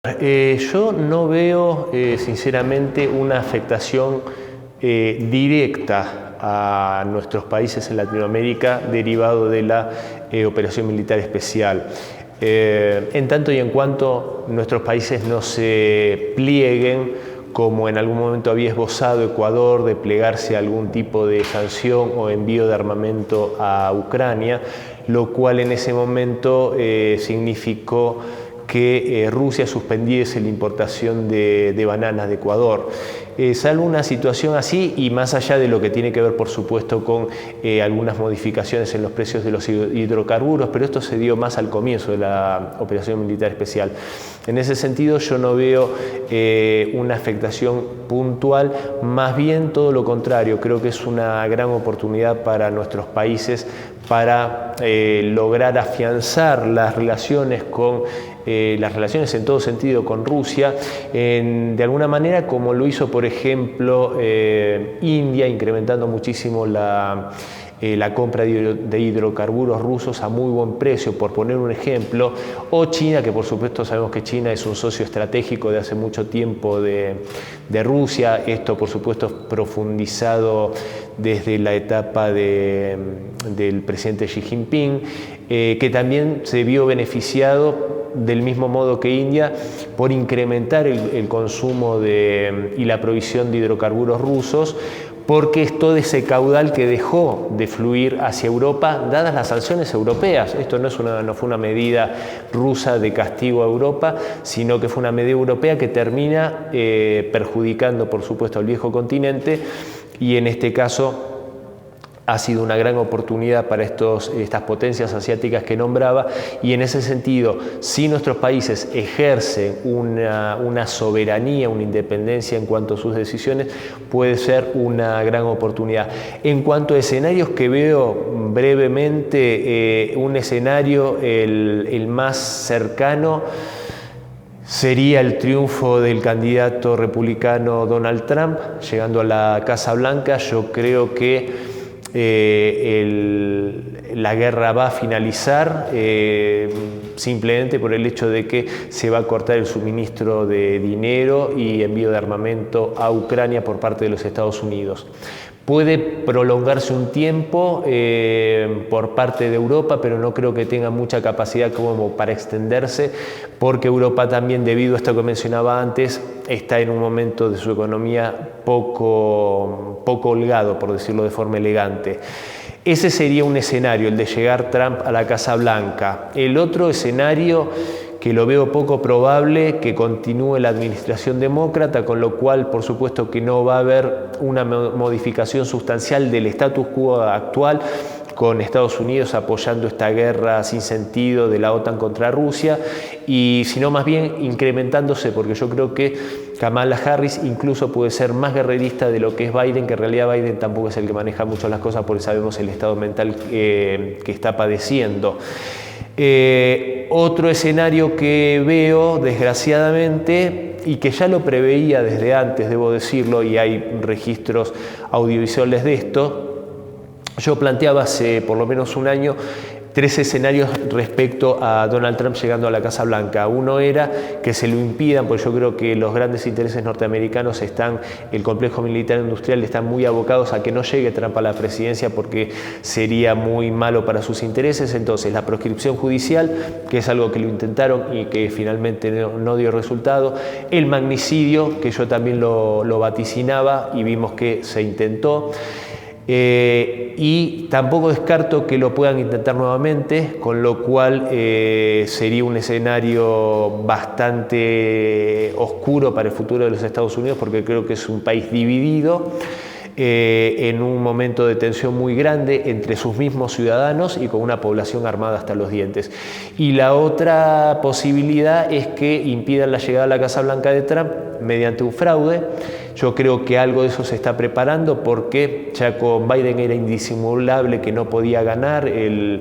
Yo no veo, sinceramente, una afectación directa a nuestros países en Latinoamérica derivado de la operación militar especial. En tanto y en cuanto nuestros países no se plieguen, como en algún momento había esbozado Ecuador, de plegarse a algún tipo de sanción o envío de armamento a Ucrania, lo cual en ese momento significó que Rusia suspendiese la importación de bananas de Ecuador. Salvo una situación así, y más allá de lo que tiene que ver, por supuesto, con algunas modificaciones en los precios de los hidrocarburos, pero esto se dio más al comienzo de la operación militar especial. En ese sentido, yo no veo una afectación puntual, más bien todo lo contrario. Creo que es una gran oportunidad para nuestros países para lograr afianzar las relaciones en todo sentido con Rusia, de alguna manera como lo hizo, por ejemplo, India, incrementando muchísimo la compra de hidrocarburos rusos a muy buen precio, por poner un ejemplo, o China, que por supuesto sabemos que China es un socio estratégico de hace mucho tiempo de Rusia, esto por supuesto profundizado desde la etapa del presidente Xi Jinping, que también se vio beneficiado del mismo modo que India por incrementar el consumo y la provisión de hidrocarburos rusos, porque es todo ese caudal que dejó de fluir hacia Europa, dadas las sanciones europeas. Esto no fue una medida rusa de castigo a Europa, sino que fue una medida europea que termina perjudicando, por supuesto, al viejo continente, y en este caso ha sido una gran oportunidad para estas potencias asiáticas que nombraba, y en ese sentido, si nuestros países ejercen una soberanía, una independencia en cuanto a sus decisiones, puede ser una gran oportunidad. En cuanto a escenarios que veo brevemente, un escenario, el más cercano, sería el triunfo del candidato republicano Donald Trump, llegando a la Casa Blanca. Yo creo que la guerra va a finalizar simplemente por el hecho de que se va a cortar el suministro de dinero y envío de armamento a Ucrania por parte de los Estados Unidos. Puede prolongarse un tiempo por parte de Europa, pero no creo que tenga mucha capacidad como para extenderse, porque Europa también, debido a esto que mencionaba antes, está en un momento de su economía poco holgado, por decirlo de forma elegante. Ese sería un escenario, el de llegar Trump a la Casa Blanca. El otro escenario, que lo veo poco probable, que continúe la administración demócrata, con lo cual, por supuesto, que no va a haber una modificación sustancial del status quo actual, con Estados Unidos apoyando esta guerra sin sentido de la OTAN contra Rusia, y sino más bien incrementándose, porque yo creo que Kamala Harris incluso puede ser más guerrerista de lo que es Biden, que en realidad Biden tampoco es el que maneja mucho las cosas, porque sabemos el estado mental que está padeciendo. Otro escenario que veo, desgraciadamente, y que ya lo preveía desde antes, debo decirlo, y hay registros audiovisuales de esto, yo planteaba hace por lo menos un año 3 escenarios respecto a Donald Trump llegando a la Casa Blanca. Uno era que se lo impidan, porque yo creo que los grandes intereses norteamericanos el complejo militar industrial, están muy abocados a que no llegue Trump a la presidencia, porque sería muy malo para sus intereses. Entonces, la proscripción judicial, que es algo que lo intentaron y que finalmente no dio resultado. El magnicidio, que yo también lo vaticinaba y vimos que se intentó. Y tampoco descarto que lo puedan intentar nuevamente, con lo cual sería un escenario bastante oscuro para el futuro de los Estados Unidos, porque creo que es un país dividido en un momento de tensión muy grande entre sus mismos ciudadanos y con una población armada hasta los dientes. Y la otra posibilidad es que impidan la llegada a la Casa Blanca de Trump mediante un fraude. Yo creo que algo de eso se está preparando, porque ya con Biden era indisimulable que no podía ganar. El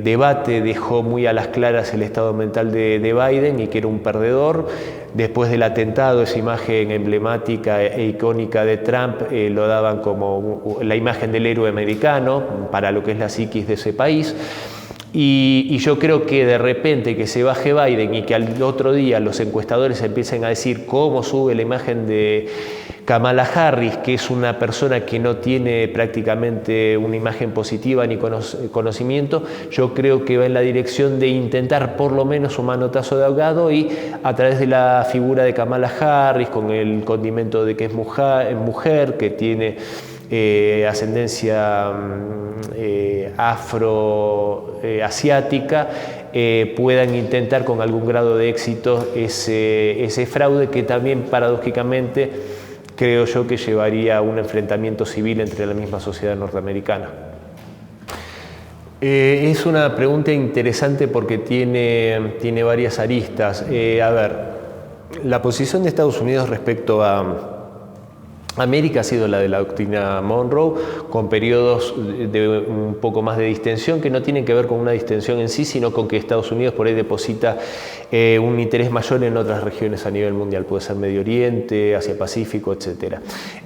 debate dejó muy a las claras el estado mental de Biden, y que era un perdedor. Después del atentado, esa imagen emblemática e icónica de Trump lo daban como la imagen del héroe americano para lo que es la psiquis de ese país. Y yo creo que de repente que se baje Biden y que al otro día los encuestadores empiecen a decir cómo sube la imagen de Kamala Harris, que es una persona que no tiene prácticamente una imagen positiva ni conocimiento, yo creo que va en la dirección de intentar por lo menos un manotazo de ahogado y a través de la figura de Kamala Harris, con el condimento de que es mujer que tiene ascendencia afroasiática, puedan intentar con algún grado de éxito ese fraude que también paradójicamente creo yo que llevaría a un enfrentamiento civil entre la misma sociedad norteamericana. Es una pregunta interesante porque tiene varias aristas. A ver, la posición de Estados Unidos respecto a América ha sido la de la doctrina Monroe, con periodos de un poco más de distensión que no tienen que ver con una distensión en sí, sino con que Estados Unidos por ahí deposita un interés mayor en otras regiones a nivel mundial, puede ser Medio Oriente, Asia Pacífico, etc.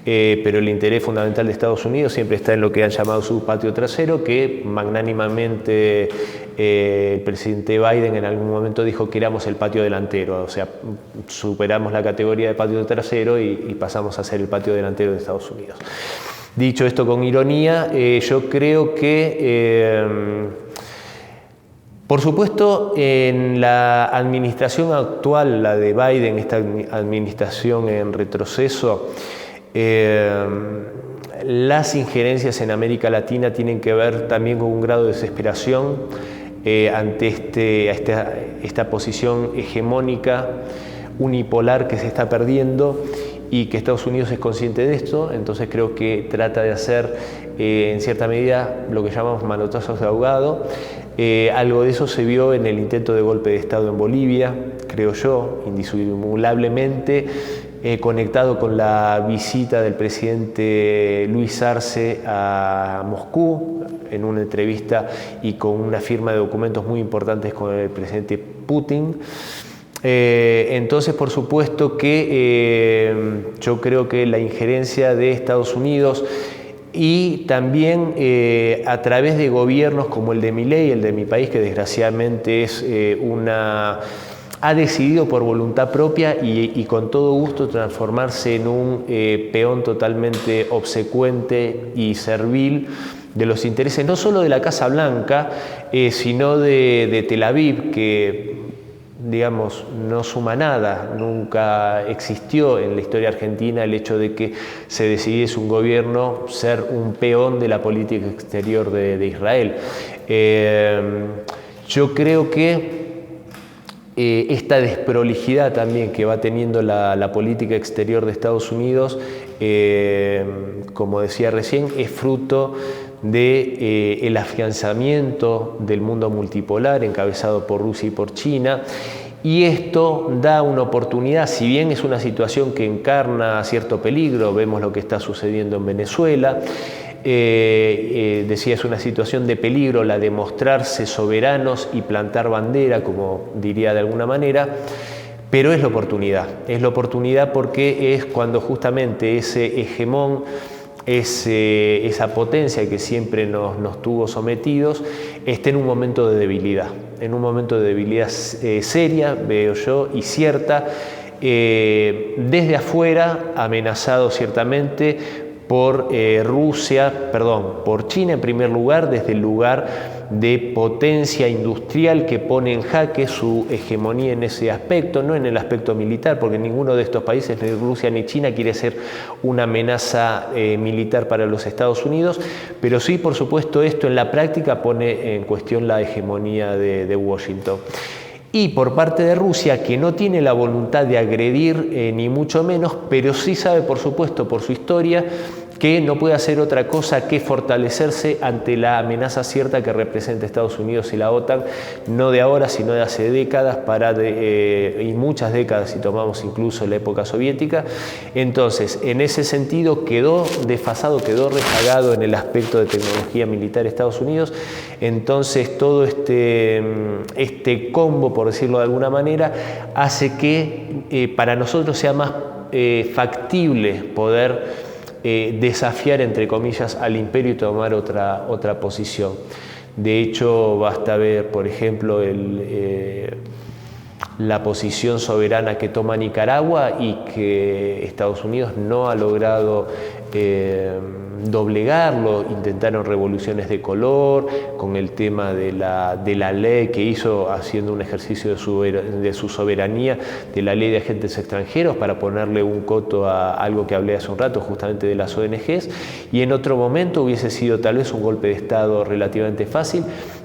Pero el interés fundamental de Estados Unidos siempre está en lo que han llamado su patio trasero, que magnánimamente el presidente Biden en algún momento dijo que éramos el patio delantero, o sea, superamos la categoría de patio trasero y pasamos a ser el patio delantero de Estados Unidos. Dicho esto con ironía, yo creo que, por supuesto, en la administración actual, la de Biden, esta administración en retroceso, las injerencias en América Latina tienen que ver también con un grado de desesperación ante esta posición hegemónica, unipolar que se está perdiendo y que Estados Unidos es consciente de esto, entonces creo que trata de hacer en cierta medida lo que llamamos manotazos de ahogado. Algo de eso se vio en el intento de golpe de Estado en Bolivia, creo yo, indisimulablemente conectado con la visita del presidente Luis Arce a Moscú en una entrevista y con una firma de documentos muy importantes con el presidente Putin. Entonces, por supuesto que yo creo que la injerencia de Estados Unidos y también a través de gobiernos como el de Milei, el de mi país, que desgraciadamente es ha decidido por voluntad propia y con todo gusto transformarse en un peón totalmente obsecuente y servil de los intereses no solo de la Casa Blanca, sino de Tel Aviv, que digamos, no suma nada, nunca existió en la historia argentina el hecho de que se decidiese un gobierno ser un peón de la política exterior de Israel. Yo creo que esta desprolijidad también que va teniendo la política exterior de Estados Unidos, como decía recién, es fruto del afianzamiento del mundo multipolar encabezado por Rusia y por China, y esto da una oportunidad, si bien es una situación que encarna cierto peligro, vemos lo que está sucediendo en Venezuela, decía, es una situación de peligro la de mostrarse soberanos y plantar bandera, como diría de alguna manera, pero es la oportunidad porque es cuando justamente ese hegemón, esa potencia que siempre nos tuvo sometidos, está en un momento de debilidad, seria, veo yo, y cierta, desde afuera, amenazado ciertamente por por China en primer lugar, desde el lugar de potencia industrial que pone en jaque su hegemonía en ese aspecto, no en el aspecto militar, porque ninguno de estos países, ni Rusia ni China, quiere ser una amenaza militar para los Estados Unidos, pero sí, por supuesto, esto en la práctica pone en cuestión la hegemonía de Washington. Y por parte de Rusia, que no tiene la voluntad de agredir ni mucho menos, pero sí sabe, por supuesto, por su historia, que no puede hacer otra cosa que fortalecerse ante la amenaza cierta que representa Estados Unidos y la OTAN, no de ahora, sino de hace décadas, y muchas décadas, si tomamos incluso la época soviética. Entonces, en ese sentido, quedó desfasado, quedó rezagado en el aspecto de tecnología militar Estados Unidos. Entonces, todo este combo, por decirlo de alguna manera, hace que para nosotros sea más factible poder desafiar, entre comillas, al imperio y tomar otra posición. De hecho, basta ver, por ejemplo, la posición soberana que toma Nicaragua y que Estados Unidos no ha logrado doblegarlo. Intentaron revoluciones de color con el tema de la ley que hizo, haciendo un ejercicio de su soberanía, de la ley de agentes extranjeros, para ponerle un coto a algo que hablé hace un rato, justamente de las ONGs, y en otro momento hubiese sido tal vez un golpe de Estado relativamente fácil,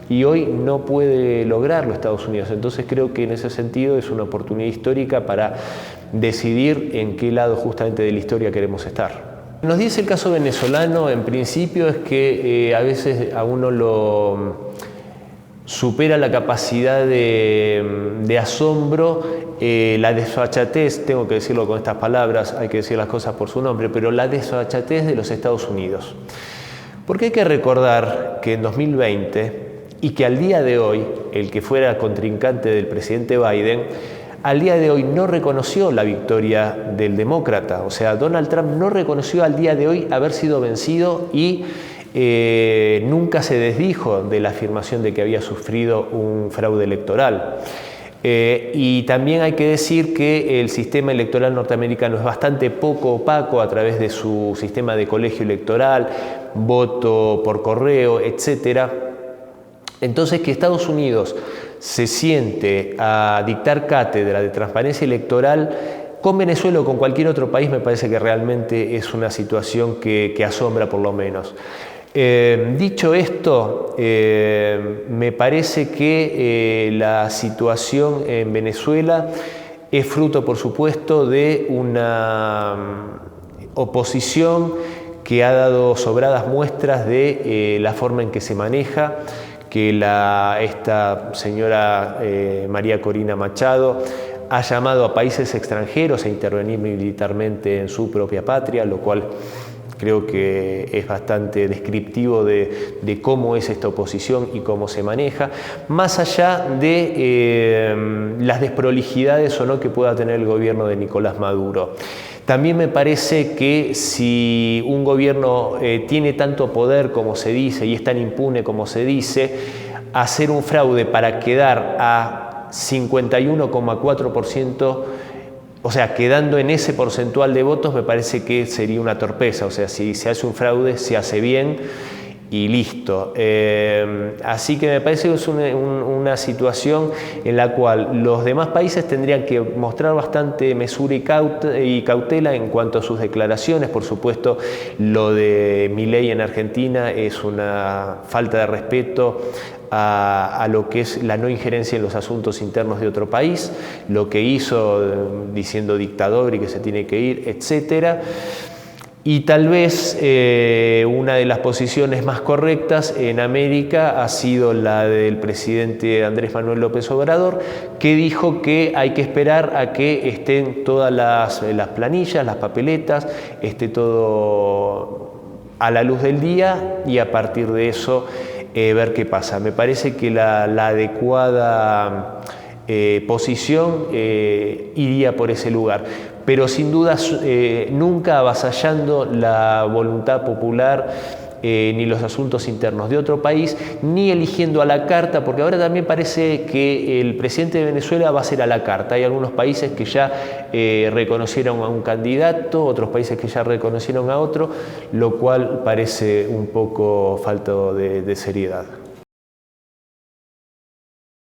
y hoy no puede lograrlo Estados Unidos. Entonces creo que en ese sentido es una oportunidad histórica para decidir en qué lado justamente de la historia queremos estar. Nos dice el caso venezolano, en principio, es que a veces a uno lo supera la capacidad de asombro, la desfachatez, tengo que decirlo con estas palabras, hay que decir las cosas por su nombre, pero la desfachatez de los Estados Unidos. Porque hay que recordar que en 2020, y que al día de hoy, el que fuera contrincante del presidente Biden, al día de hoy no reconoció la victoria del demócrata. O sea, Donald Trump no reconoció al día de hoy haber sido vencido y nunca se desdijo de la afirmación de que había sufrido un fraude electoral. Y también hay que decir que el sistema electoral norteamericano es bastante poco opaco a través de su sistema de colegio electoral, voto por correo, etcétera. Entonces, que Estados Unidos se siente a dictar cátedra de transparencia electoral con Venezuela o con cualquier otro país, me parece que realmente es una situación que asombra, por lo menos. Dicho esto, me parece que la situación en Venezuela es fruto, por supuesto, de una oposición que ha dado sobradas muestras de la forma en que se maneja, que esta señora María Corina Machado ha llamado a países extranjeros a intervenir militarmente en su propia patria, lo cual creo que es bastante descriptivo de cómo es esta oposición y cómo se maneja, más allá de las desprolijidades o no que pueda tener el gobierno de Nicolás Maduro. También me parece que si un gobierno tiene tanto poder como se dice y es tan impune como se dice, hacer un fraude para quedar a 51,4%, o sea, quedando en ese porcentual de votos, me parece que sería una torpeza. O sea, si se hace un fraude, se hace bien y listo. Así que me parece que es una situación en la cual los demás países tendrían que mostrar bastante mesura y cautela en cuanto a sus declaraciones. Por supuesto, lo de Milei en Argentina es una falta de respeto a lo que es la no injerencia en los asuntos internos de otro país, lo que hizo diciendo dictador y que se tiene que ir, etcétera. Y tal vez una de las posiciones más correctas en América ha sido la del presidente Andrés Manuel López Obrador, que dijo que hay que esperar a que estén todas las planillas, las papeletas, esté todo a la luz del día y a partir de eso ver qué pasa. Me parece que la adecuada posición iría por ese lugar, pero sin duda nunca avasallando la voluntad popular ni los asuntos internos de otro país, ni eligiendo a la carta, porque ahora también parece que el presidente de Venezuela va a ser a la carta. Hay algunos países que ya reconocieron a un candidato, otros países que ya reconocieron a otro, lo cual parece un poco falto de seriedad.